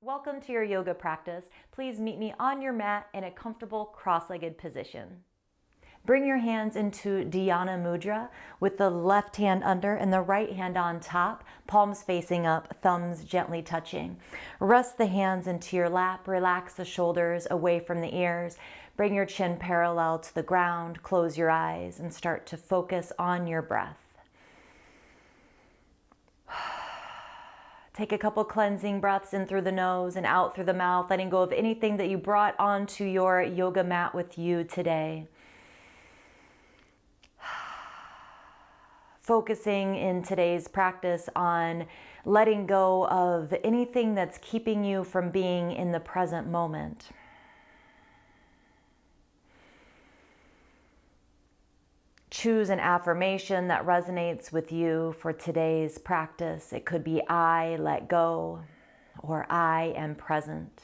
Welcome to your yoga practice. Please meet me on your mat in a comfortable cross-legged position. Bring your hands into Dhyana Mudra with the left hand under and the right hand on top, palms facing up, thumbs gently touching. Rest the hands into your lap, relax the shoulders away from the ears. Bring your chin parallel to the ground, close your eyes, and start to focus on your breath. Take a couple cleansing breaths in through the nose and out through the mouth, letting go of anything that you brought onto your yoga mat with you today. Focusing in today's practice on letting go of anything that's keeping you from being in the present moment. Choose an affirmation that resonates with you for today's practice. It could be I let go or I am present.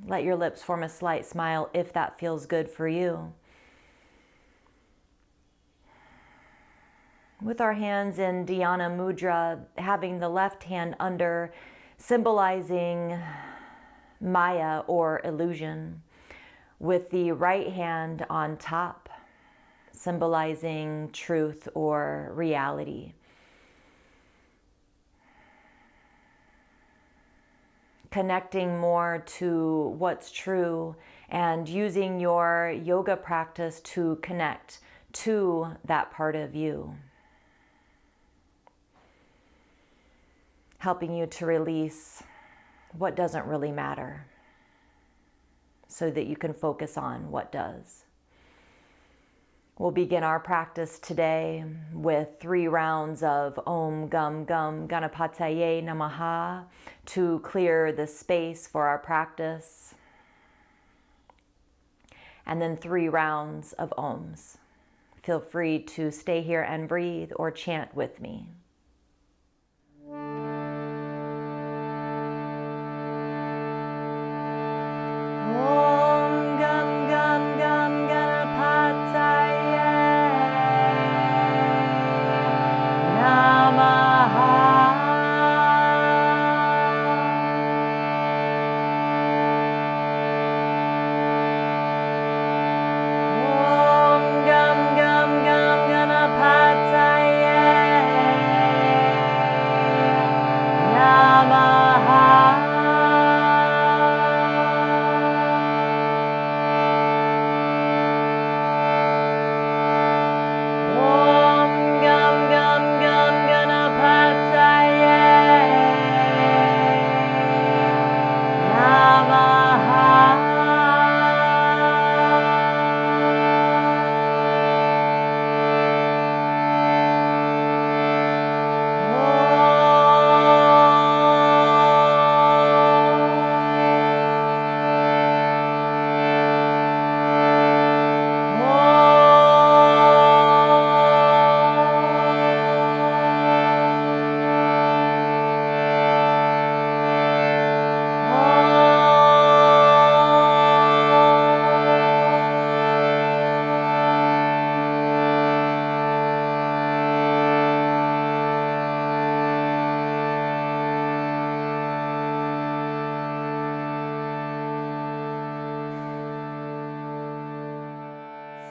Let your lips form a slight smile if that feels good for you. With our hands in Dhyana Mudra, having the left hand under, symbolizing Maya or illusion, with the right hand on top, symbolizing truth or reality. Connecting more to what's true and using your yoga practice to connect to that part of you. Helping you to release what doesn't really matter, so that you can focus on what does. We'll begin our practice today with 3 rounds of Om Gam Gam Ganapataye Namaha to clear the space for our practice. And then 3 rounds of Oms. Feel free to stay here and breathe or chant with me.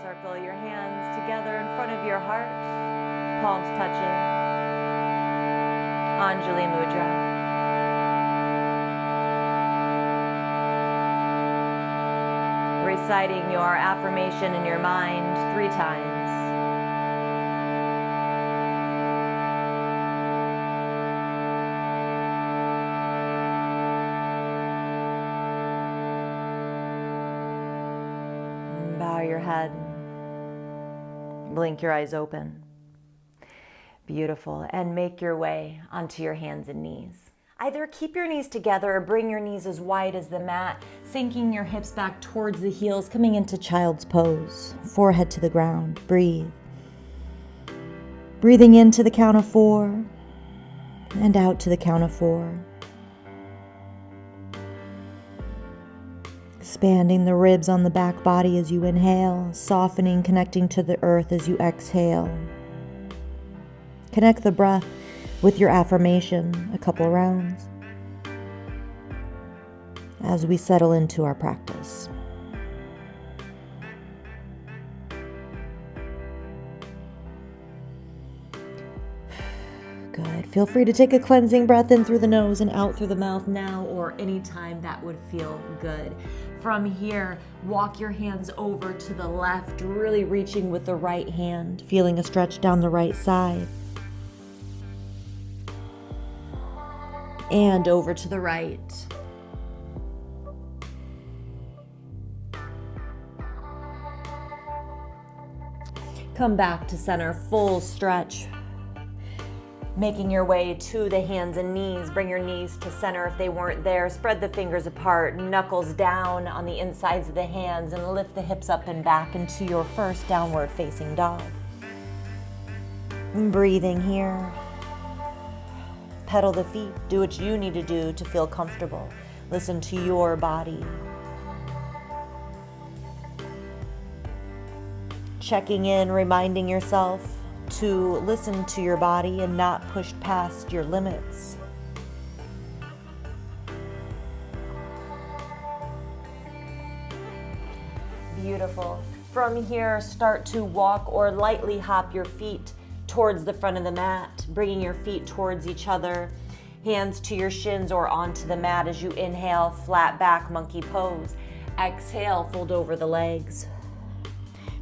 Circle your hands together in front of your heart, palms touching. Anjali Mudra. Reciting your affirmation in your mind 3 times. Bow your head. Blink your eyes open. Beautiful. And make your way onto your hands and knees. Either keep your knees together or bring your knees as wide as the mat, sinking your hips back towards the heels, coming into child's pose. Forehead to the ground. Breathe. Breathing in to the count of 4 and out to the count of 4. Expanding the ribs on the back body as you inhale, softening, connecting to the earth as you exhale. Connect the breath with your affirmation a couple rounds as we settle into our practice. Good. Feel free to take a cleansing breath in through the nose and out through the mouth now or anytime that would feel good. From here, walk your hands over to the left, really reaching with the right hand, feeling a stretch down the right side. And over to the right. Come back to center, full stretch. Making your way to the hands and knees. Bring your knees to center if they weren't there. Spread the fingers apart, knuckles down on the insides of the hands, and lift the hips up and back into your first downward facing dog. Breathing here. Pedal the feet. Do what you need to do to feel comfortable. Listen to your body. Checking in, reminding yourself to listen to your body and not push past your limits. Beautiful. From here, start to walk or lightly hop your feet towards the front of the mat, bringing your feet towards each other, hands to your shins or onto the mat as you inhale, flat back monkey pose. Exhale, fold over the legs.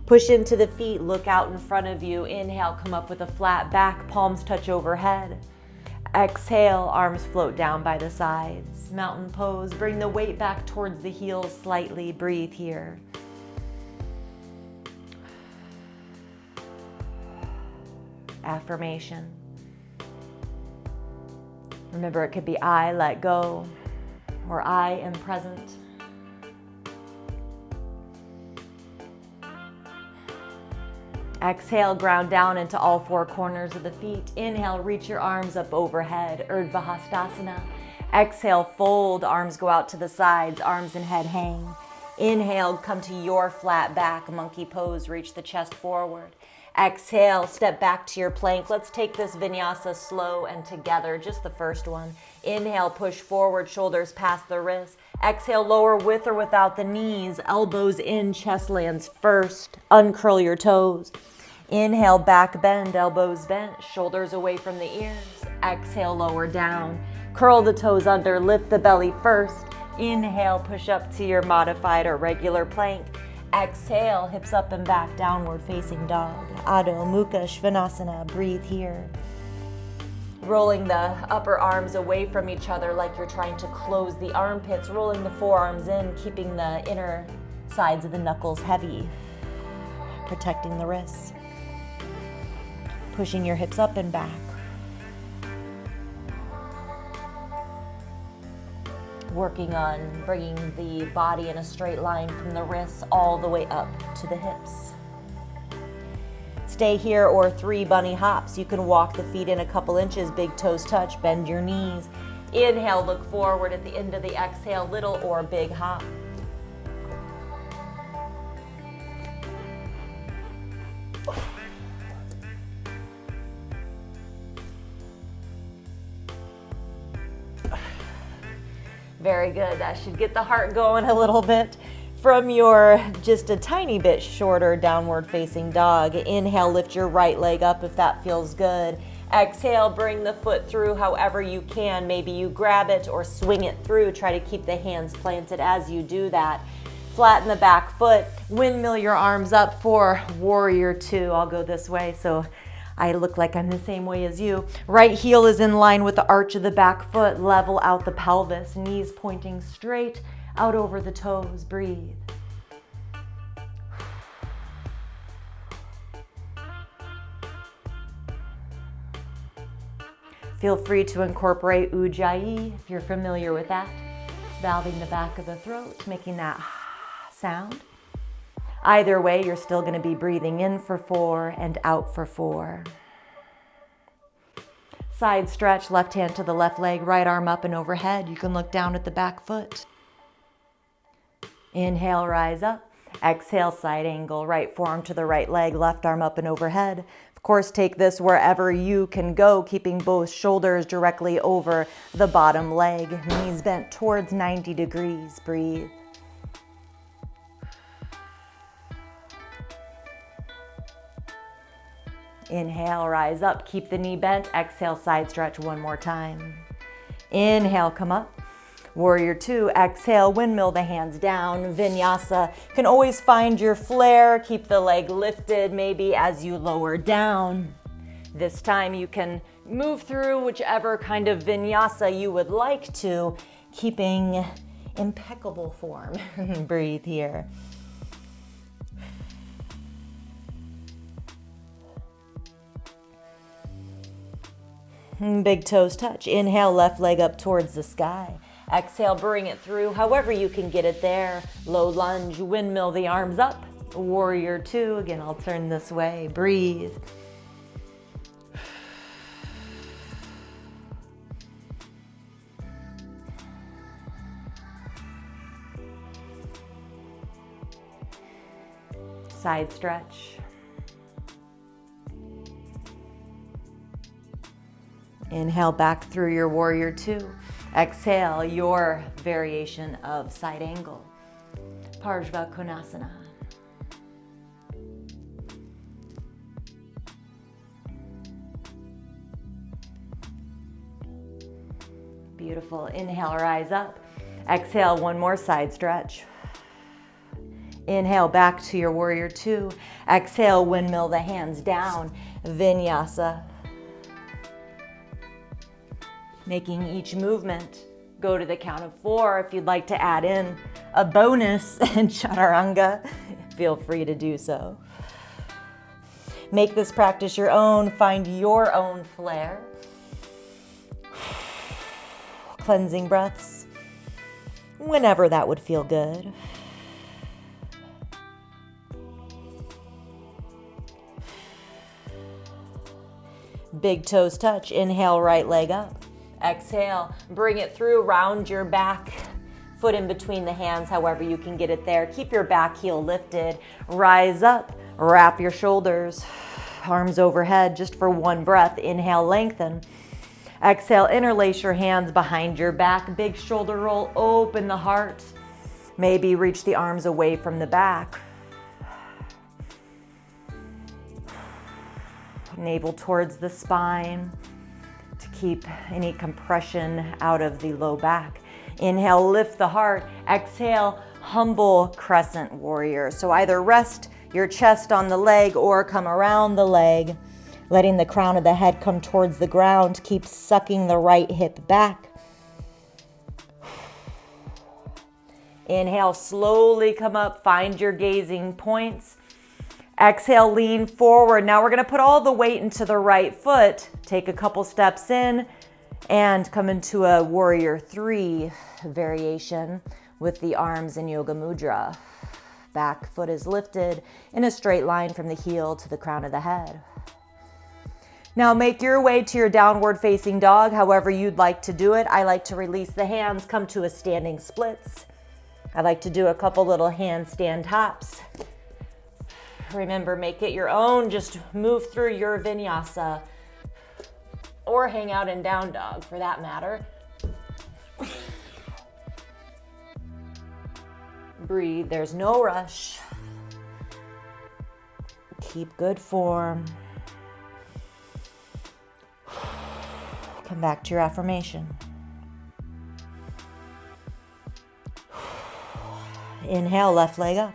Push into the feet, look out in front of you. Inhale, come up with a flat back, palms touch overhead. Exhale, arms float down by the sides. Mountain pose, bring the weight back towards the heels slightly. Breathe here. Affirmation. Remember, it could be I let go or I am present. Exhale, ground down into all four corners of the feet. Inhale, reach your arms up overhead, Urdhva Hastasana. Exhale, fold, arms go out to the sides, arms and head hang. Inhale, come to your flat back, monkey pose, reach the chest forward. Exhale, step back to your plank. Let's take this vinyasa slow and together, just the first one. Inhale, push forward, shoulders past the wrists. Exhale, lower with or without the knees, elbows in, chest lands first. Uncurl your toes. Inhale, back bend, elbows bent, shoulders away from the ears. Exhale, lower down. Curl the toes under, lift the belly first. Inhale, push up to your modified or regular plank. Exhale, hips up and back, downward facing dog. Adho Mukha Svanasana, breathe here. Rolling the upper arms away from each other like you're trying to close the armpits, rolling the forearms in, keeping the inner sides of the knuckles heavy, protecting the wrists. Pushing your hips up and back. Working on bringing the body in a straight line from the wrists all the way up to the hips. Stay here or 3 bunny hops. You can walk the feet in a couple inches, big toes touch, bend your knees. Inhale, look forward at the end of the exhale, little or big hop. Very good. That should get the heart going a little bit. From your just a tiny bit shorter downward facing dog, inhale, lift your right leg up if that feels good. Exhale, bring the foot through however you can. Maybe you grab it or swing it through. Try to keep the hands planted as you do that. Flatten the back foot. Windmill your arms up for warrior 2. I'll go this way so I look like I'm the same way as you. Right heel is in line with the arch of the back foot. Level out the pelvis. Knees pointing straight out over the toes. Breathe. Feel free to incorporate Ujjayi if you're familiar with that. Valving the back of the throat, making that sound. Either way, you're still going to be breathing in for 4 and out for 4. Side stretch, left hand to the left leg, right arm up and overhead. You can look down at the back foot. Inhale, rise up. Exhale, side angle, right forearm to the right leg, left arm up and overhead. Of Of course, take this wherever you can go, keeping both shoulders directly over the bottom leg. Knees bent towards 90 degrees. Breathe. Inhale, rise up, keep the knee bent. Exhale, side stretch one more time. Inhale, come up. Warrior two, exhale, windmill the hands down. Vinyasa. Can always find your flare. Keep the leg lifted, maybe as you lower down. This time you can move through whichever kind of vinyasa you would like to, keeping impeccable form. Breathe here. Big toes touch. Inhale, left leg up towards the sky. Exhale, bring it through however you can get it there. Low lunge, windmill the arms up. Warrior two. Again, I'll turn this way. Breathe. Side stretch. Inhale back through your warrior two. Exhale, your variation of side angle. Parshva Konasana. Beautiful. Inhale, rise up. Exhale, one more side stretch. Inhale back to your warrior two. Exhale, windmill the hands down. Vinyasa. Making each movement go to the count of 4. If you'd like to add in a bonus and chaturanga, feel free to do so. Make this practice your own. Find your own flair. Cleansing breaths whenever that would feel good. Big toes touch. Inhale, right leg up. Exhale, bring it through, round your back, foot in between the hands, however you can get it there. Keep your back heel lifted, rise up, wrap your shoulders, arms overhead just for one breath. Inhale, lengthen. Exhale, interlace your hands behind your back, big shoulder roll, open the heart. Maybe reach the arms away from the back. Navel towards the spine. Keep any compression out of the low back. Inhale, lift the heart. Exhale, humble crescent warrior. So either rest your chest on the leg or come around the leg, letting the crown of the head come towards the ground. Keep sucking the right hip back. Inhale, slowly come up, find your gazing points. Exhale, lean forward. Now we're going to put all the weight into the right foot. Take a couple steps in and come into a warrior three variation with the arms in yoga mudra. Back foot is lifted in a straight line from the heel to the crown of the head. Now make your way to your downward facing dog, however you'd like to do it. I like to release the hands, come to a standing splits. I like to do a couple little handstand hops. Remember, make it your own. Just move through your vinyasa or hang out in down dog for that matter. Breathe. There's no rush. Keep good form. Come back to your affirmation. Inhale, left leg up.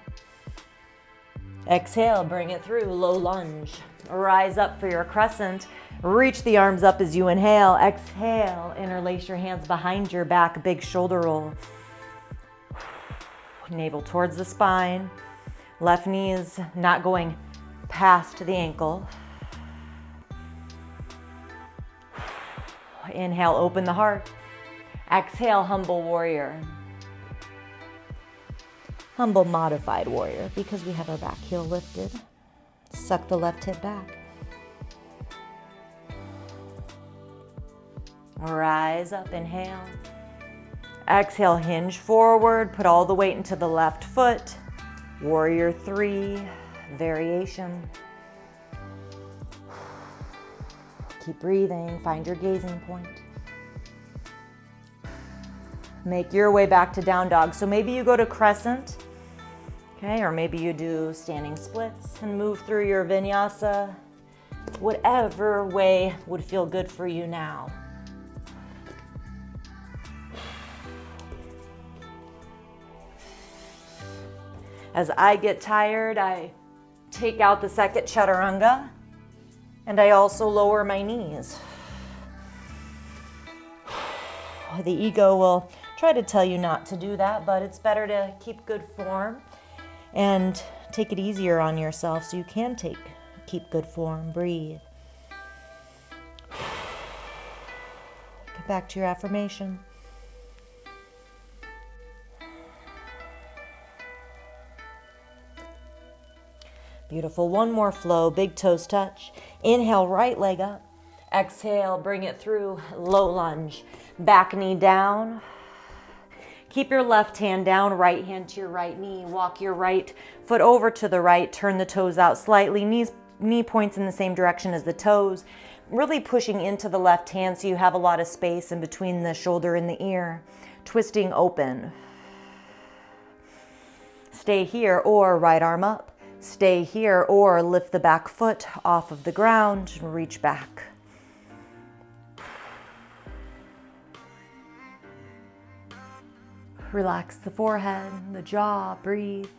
Exhale, bring it through, low lunge. Rise up for your crescent. Reach the arms up as you inhale. Exhale, interlace your hands behind your back, big shoulder roll. Navel towards the spine. Left knee is not going past the ankle. Inhale, open the heart. Exhale, humble warrior. Humble modified warrior, because we have our back heel lifted. Suck the left hip back. Rise up, inhale. Exhale, hinge forward, put all the weight into the left foot. Warrior three, variation. Keep breathing. Find your gazing point. Make your way back to down dog. So maybe you go to crescent, okay, or maybe you do standing splits and move through your vinyasa, whatever way would feel good for you now. As I get tired, I take out the second chaturanga, and I also lower my knees. The ego will try to tell you not to do that, but it's better to keep good form and take it easier on yourself so you can keep good form. Breathe. Get back to your affirmation. Beautiful. One more flow. Big toes touch. Inhale, right leg up. Exhale, bring it through. Low lunge. Back knee down. Keep your left hand down, right hand to your right knee. Walk your right foot over to the right. Turn the toes out slightly. Knee points in the same direction as the toes. Really pushing into the left hand so you have a lot of space in between the shoulder and the ear. Twisting open. Stay here or right arm up. Stay here or lift the back foot off of the ground and reach back. Relax the forehead, the jaw, breathe.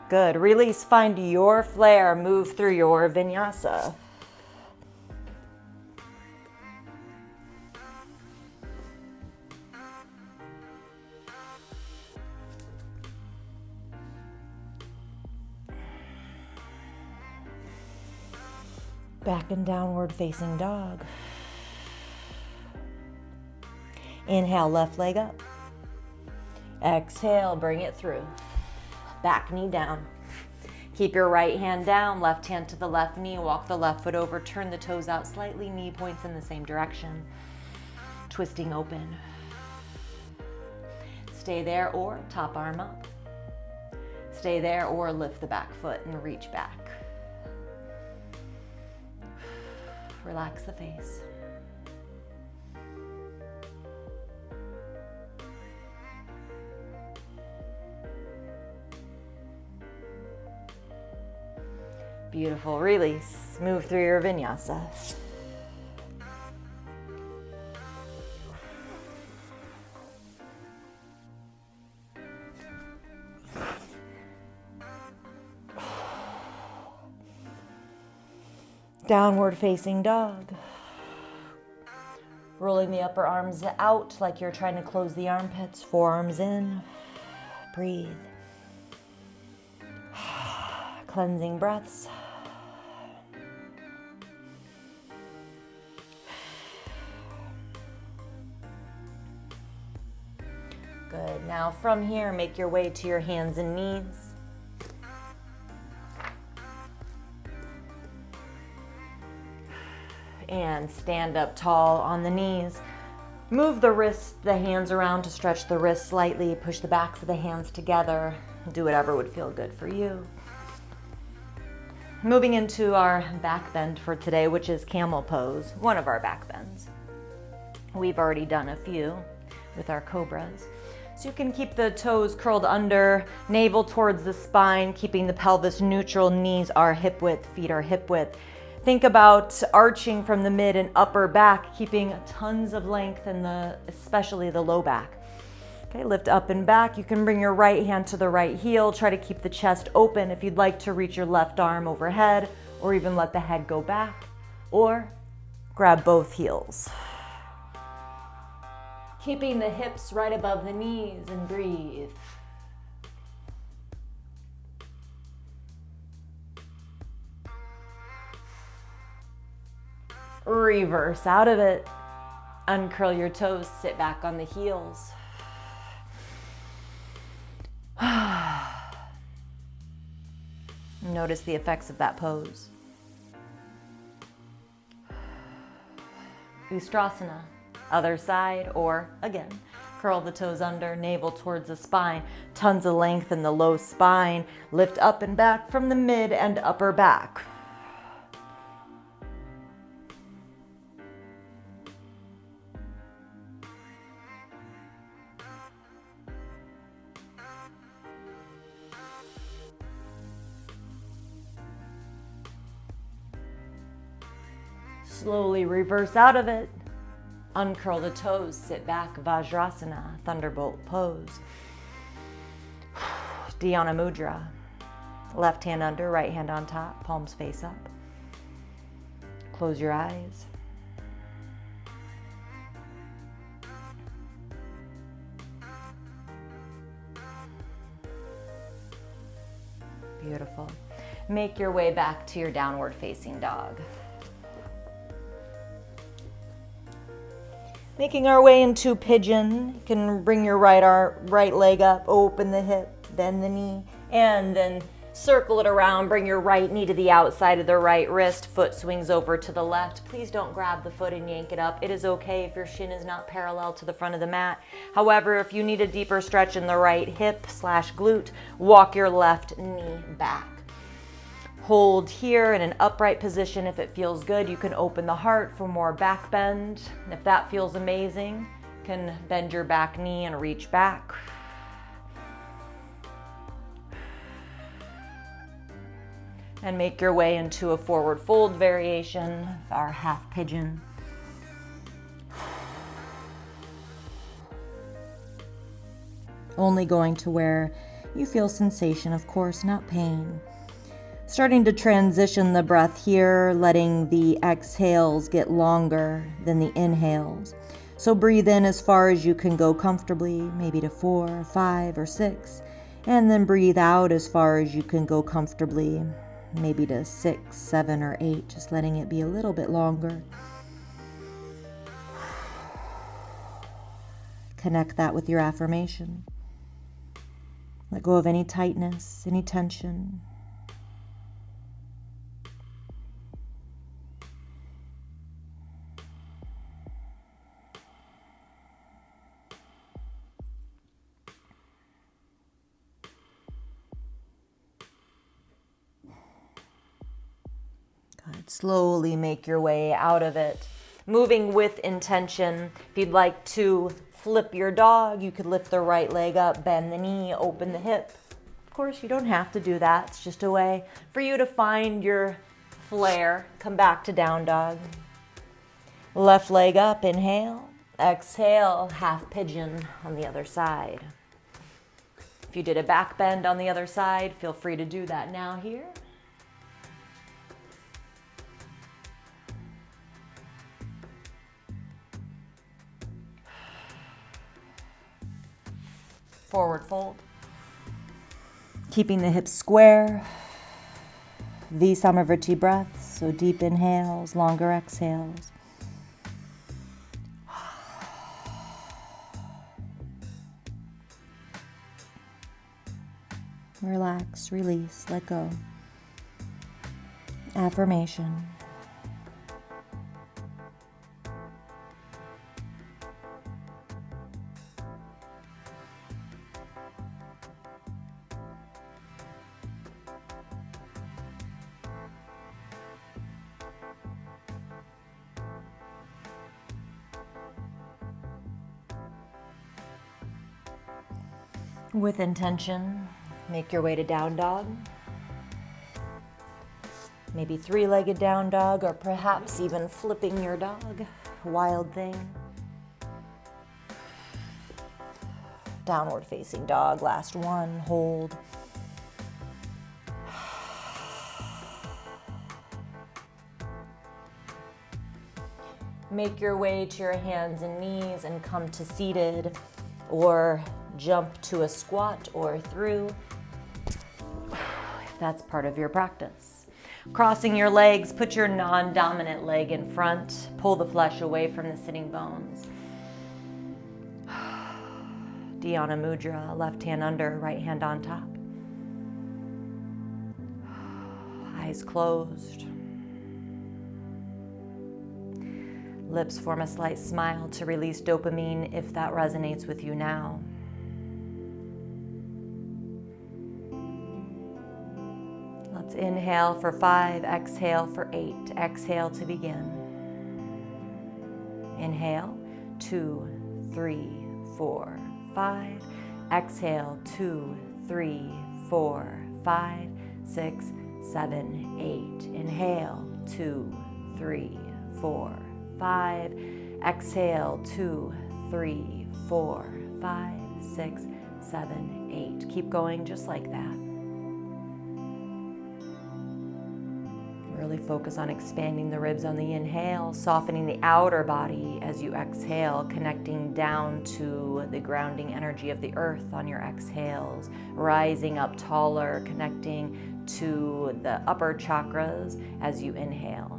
Good. Release, find your flare, move through your vinyasa. Back in downward facing dog. Inhale, left leg up. Exhale, bring it through. Back knee down. Keep your right hand down, left hand to the left knee. Walk the left foot over, turn the toes out slightly, knee points in the same direction. Twisting open. Stay there or top arm up. Stay there or lift the back foot and reach back. Relax the face. Beautiful. Release. Move through your vinyasa. Downward facing dog. Rolling the upper arms out like you're trying to close the armpits. Forearms in. Breathe. Cleansing breaths. Good. Now from here, make your way to your hands and knees. And stand up tall on the knees. Move the hands around to stretch the wrists slightly. Push the backs of the hands together. Do whatever would feel good for you. Moving into our back bend for today, which is camel pose, one of our back bends. We've already done a few with our cobras. So you can keep the toes curled under, navel towards the spine, keeping the pelvis neutral, knees are hip width, feet are hip width. Think about arching from the mid and upper back, keeping tons of length in especially the low back. Okay, lift up and back. You can bring your right hand to the right heel. Try to keep the chest open if you'd like to reach your left arm overhead, or even let the head go back, or grab both heels. Keeping the hips right above the knees and breathe. Reverse out of it. Uncurl your toes, sit back on the heels. Notice the effects of that pose. Ustrasana, other side, or again, Curl the toes under, navel towards the spine. Tons of length in the low spine. Lift up and back from the mid and upper back. Slowly reverse out of it. Uncurl the toes, sit back, Vajrasana, Thunderbolt pose. Dhyana Mudra. Left hand under, right hand on top, palms face up. Close your eyes. Beautiful. Make your way back to your downward facing dog. Making our way into pigeon. You can bring your right leg up, open the hip, bend the knee, and then circle it around. Bring your right knee to the outside of the right wrist. Foot swings over to the left. Please don't grab the foot and yank it up. It is okay if your shin is not parallel to the front of the mat. However, if you need a deeper stretch in the right hip/glute, walk your left knee back. Hold here in an upright position if it feels good. You can open the heart for more back bend. If that feels amazing, you can bend your back knee and reach back. And make your way into a forward fold variation, our half pigeon. Only going to where you feel sensation, of course, not pain. Starting to transition the breath here, letting the exhales get longer than the inhales. So breathe in as far as you can go comfortably, maybe to 4, 5, or 6. And then breathe out as far as you can go comfortably, maybe to 6, 7, or 8, just letting it be a little bit longer. Connect that with your affirmation. Let go of any tightness, any tension. Good. Slowly make your way out of it. Moving with intention. If you'd like to flip your dog, you could lift the right leg up, bend the knee, open the hip. Of course, you don't have to do that. It's just a way for you to find your flair. Come back to down dog. Left leg up, inhale. Exhale, half pigeon on the other side. If you did a back bend on the other side, feel free to do that now here. Forward fold. Keeping the hips square. Visamritti breaths, so deep inhales, longer exhales. Relax, release, let go. Affirmation. With intention, make your way to down dog. Maybe three-legged down dog, or perhaps even flipping your dog. Wild thing. Downward facing dog, last one, hold. Make your way to your hands and knees and come to seated, or jump to a squat or through, if that's part of your practice. Crossing your legs, put your non-dominant leg in front, pull the flesh away from the sitting bones. Dhyana Mudra, left hand under, right hand on top. Eyes closed. Lips form a slight smile to release dopamine if that resonates with you now. Let's inhale for 5, exhale for 8. Exhale to begin. Inhale, 2, 3, 4, 5. Exhale, 2, 3, 4, 5, 6, 7, 8. Inhale, 2, 3, 4, 5. Exhale, 2, 3, 4, 5, 6, 7, 8. Keep going just like that. Really focus on expanding the ribs on the inhale, softening the outer body as you exhale, connecting down to the grounding energy of the earth on your exhales, rising up taller, connecting to the upper chakras as you inhale.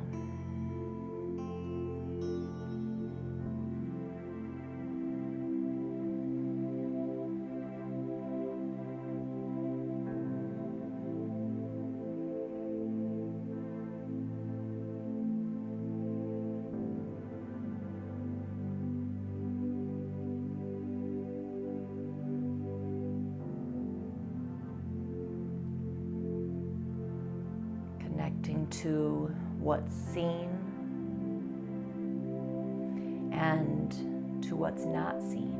Connecting to what's seen and to what's not seen.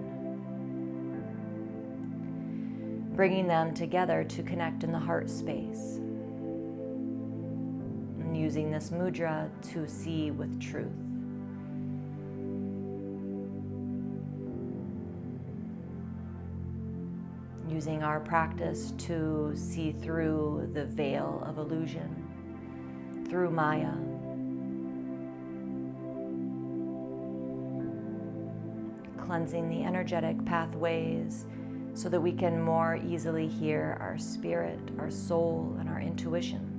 Bringing them together to connect in the heart space. And using this mudra to see with truth. Using our practice to see through the veil of illusion, through Maya. Cleansing the energetic pathways so that we can more easily hear our spirit, our soul, and our intuition.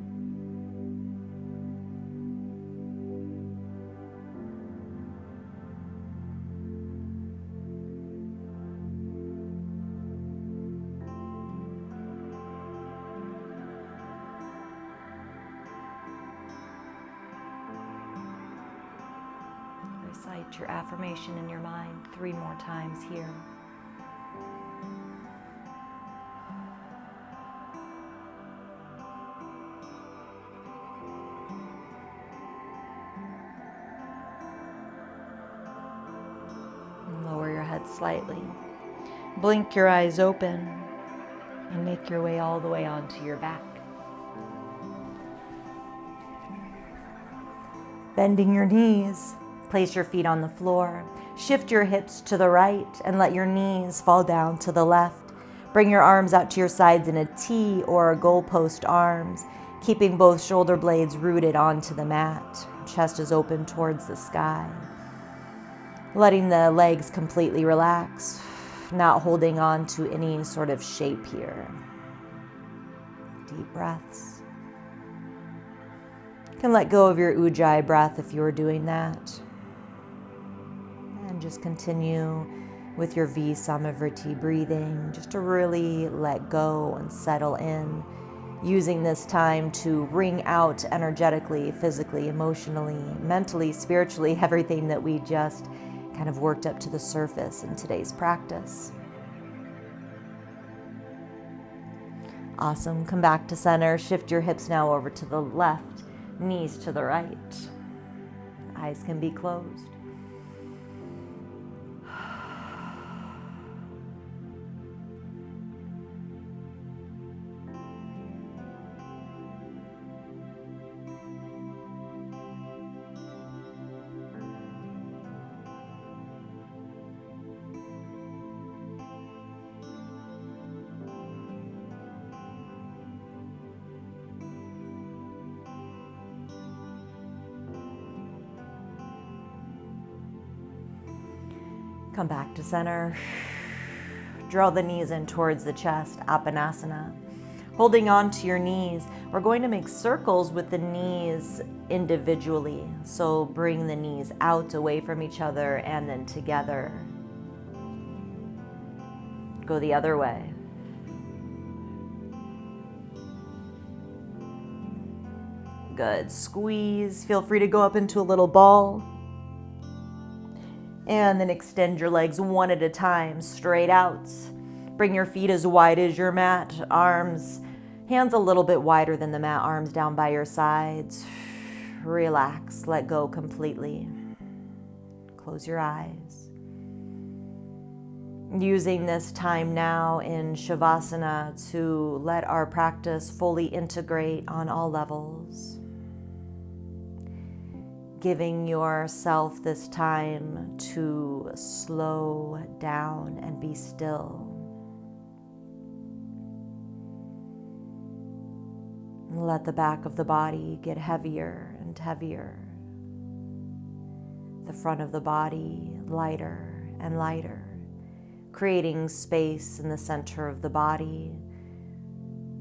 Recite your affirmation in your mind 3 more times here. And lower your head slightly. Blink your eyes open and make your way all the way onto your back. Bending your knees. Place your feet on the floor. Shift your hips to the right and let your knees fall down to the left. Bring your arms out to your sides in a T or goalpost arms, keeping both shoulder blades rooted onto the mat. Chest is open towards the sky. Letting the legs completely relax, not holding on to any sort of shape here. Deep breaths. You can let go of your ujjayi breath if you are doing that. And just continue with your Visamritti breathing, just to really let go and settle in, using this time to wring out energetically, physically, emotionally, mentally, spiritually, everything that we just kind of worked up to the surface in today's practice. Awesome. Come back to center. Shift your hips now over to the left, knees to the right. Eyes can be closed. Come back to center. Draw the knees in towards the chest, Apanasana. Holding on to your knees, we're going to make circles with the knees individually. So bring the knees out away from each other and then together. Go the other way. Good. Squeeze. Feel free to go up into a little ball. And then extend your legs one at a time, straight out. Bring your feet as wide as your mat, hands a little bit wider than the mat, arms down by your sides. Relax, let go completely. Close your eyes. Using this time now in Shavasana to let our practice fully integrate on all levels. Giving yourself this time to slow down and be still. Let the back of the body get heavier and heavier. The front of the body lighter and lighter, creating space in the center of the body,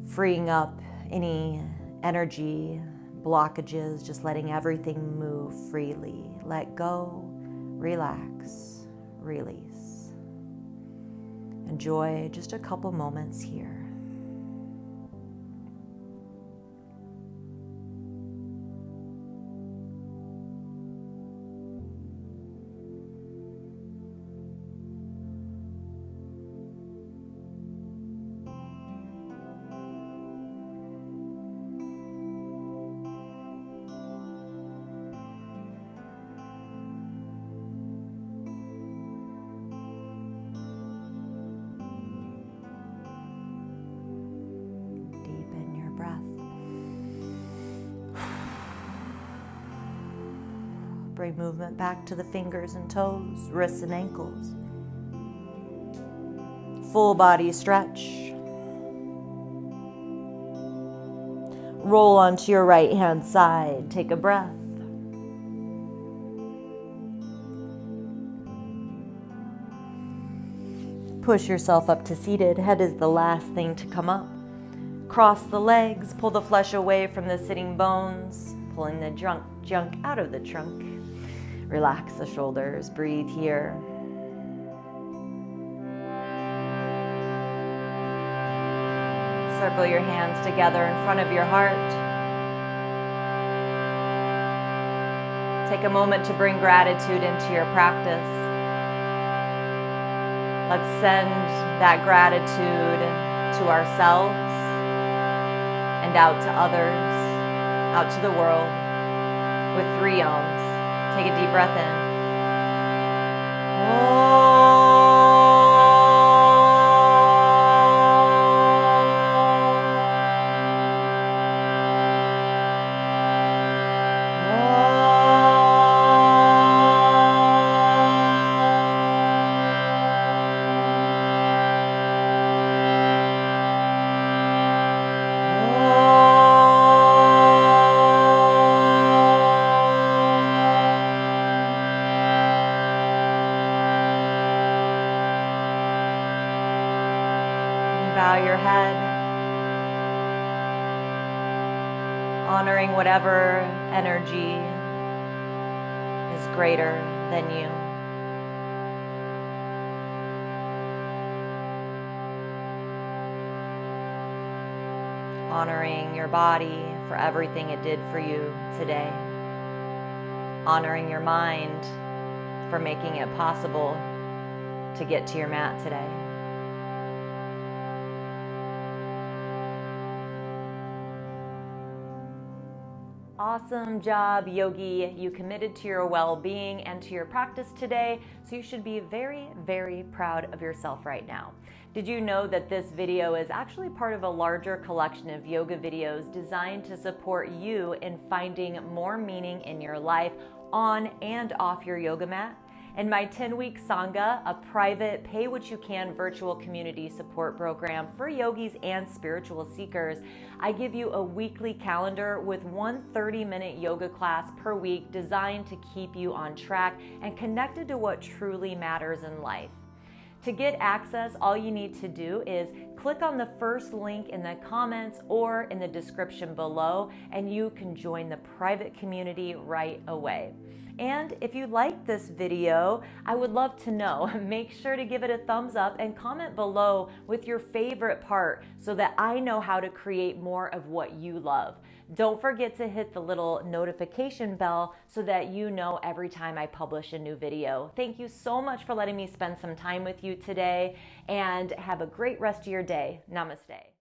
freeing up any energy blockages, just letting everything move freely. Let go, relax, release. Enjoy just a couple moments here. Bring movement back to the fingers and toes, wrists and ankles. Full body stretch. Roll onto your right hand side. Take a breath. Push yourself up to seated. Head is the last thing to come up. Cross the legs. Pull the flesh away from the sitting bones. Pulling the junk out of the trunk. Relax the shoulders. Breathe here. Circle your hands together in front of your heart. Take a moment to bring gratitude into your practice. Let's send that gratitude to ourselves and out to others, out to the world with 3 ohms. Take a deep breath in. Bow your head, honoring whatever energy is greater than you. Honoring your body for everything it did for you today. Honoring your mind for making it possible to get to your mat today. Awesome job, yogi. You committed to your well-being and to your practice today, so you should be very, very proud of yourself right now. Did you know that this video is actually part of a larger collection of yoga videos designed to support you in finding more meaning in your life on and off your yoga mat? In my 10-week Sangha, a private pay-what-you-can virtual community support program for yogis and spiritual seekers, I give you a weekly calendar with one 30-minute yoga class per week designed to keep you on track and connected to what truly matters in life. To get access, all you need to do is click on the first link in the comments or in the description below, and you can join the private community right away. And if you liked this video, I would love to know. Make sure to give it a thumbs up and comment below with your favorite part so that I know how to create more of what you love. Don't forget to hit the little notification bell so that you know every time I publish a new video. Thank you so much for letting me spend some time with you today, and have a great rest of your day. Namaste.